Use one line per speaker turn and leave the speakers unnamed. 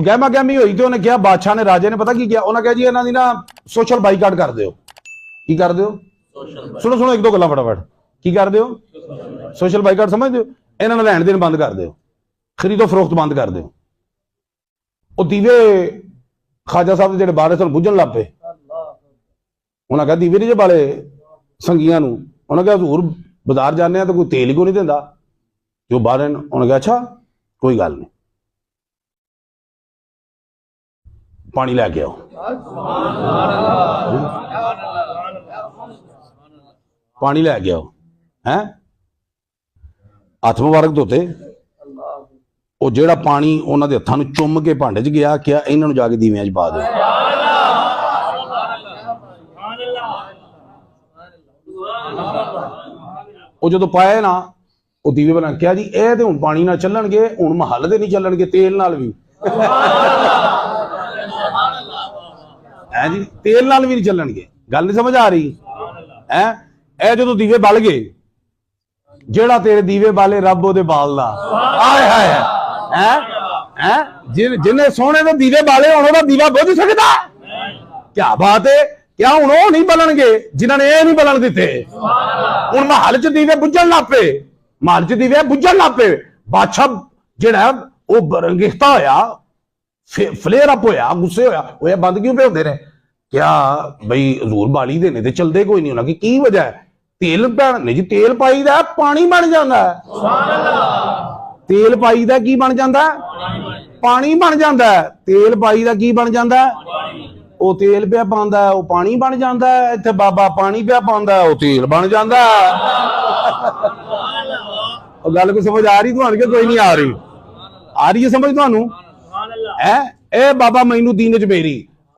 गहमा गहमी हुई तो उन्हें कहा, बादशाह ने, राजे ने पता की किया, उन्हें कहा जी इन्हों की ना सोशल बाईकाट कर दो। की कर दो? सुनो सुनो एक दो गल्लां फटाफट। की कर दो? सोशल बाईकाट समझ दो। इन्होंने लैन देन बंद कर दो, खरीदो फरोख्त बंद कर दो। वो दीवे खाजा साहब जो बारे सन बुझन लग पे। उन्हें कहा दीवे नहीं जो बाले संगियां नूं। उन्हें कहा हजूर बाजार जाने तो कोई तेल ही को नहीं देंदा जो बाहर। उन्हें कहा अच्छा कोई गल नहीं, पानी लैके आओ। पानी लैके आओ है। हथ मुबारक धोते, वो जेड़ा पानी उन्होंने हथां नूं चुम के भांडे च गया, क्या इन्हों जाके दीवियां च पा दो। वो जो पाया ना वो दीवे बना, क्या जी ये तो हुण पानी नाल चलणगे, हुण महल दे नहीं चलणगे, तेल नाल भी है जी, तेल नाल भी नहीं चलणगे। गल नहीं समझ आ रही है? ए जो दीवे बल गए, जेड़ा तेरे दीवे बाले रब ओदे बालदा। आए हाय है जिन्हें सोने दे दीवे बाले हुण ओदा दीवा बुझ सकदा? क्या बात है। क्या हुण ओह नहीं बलणगे जिन्हां ने ये नहीं बलन दिते? हुण महल च दीवे बुझण लग पे, महल च दीवे बुझण लग पे। बादशाह जिहड़ा ओह रंगीता होया, फ्लेयर अप होया, गुस्से होया, बंद क्यों पे होंदे ने? क्या बई हजूर बाली दे ने ते चलदे कोई नहीं। उन्होंने की वजह है? तेल नहीं जी, तेल पाई दा पानी बन जाता है। तेल पाई दा की बन जाता है? पानी बन जाता है। तेल पाई दा की बन जाता है? वो तेल पिया पांदा है, वो पानी बन जाता है। इत्थे बाबा पानी पिया पांदा है, वो तेल बन जाता है। गल कोई समझ आ रही तुहानू कि कोई नहीं आ रही? आ रही है समझ तुहानू? है ए बाबा मैनू दीन च मेरी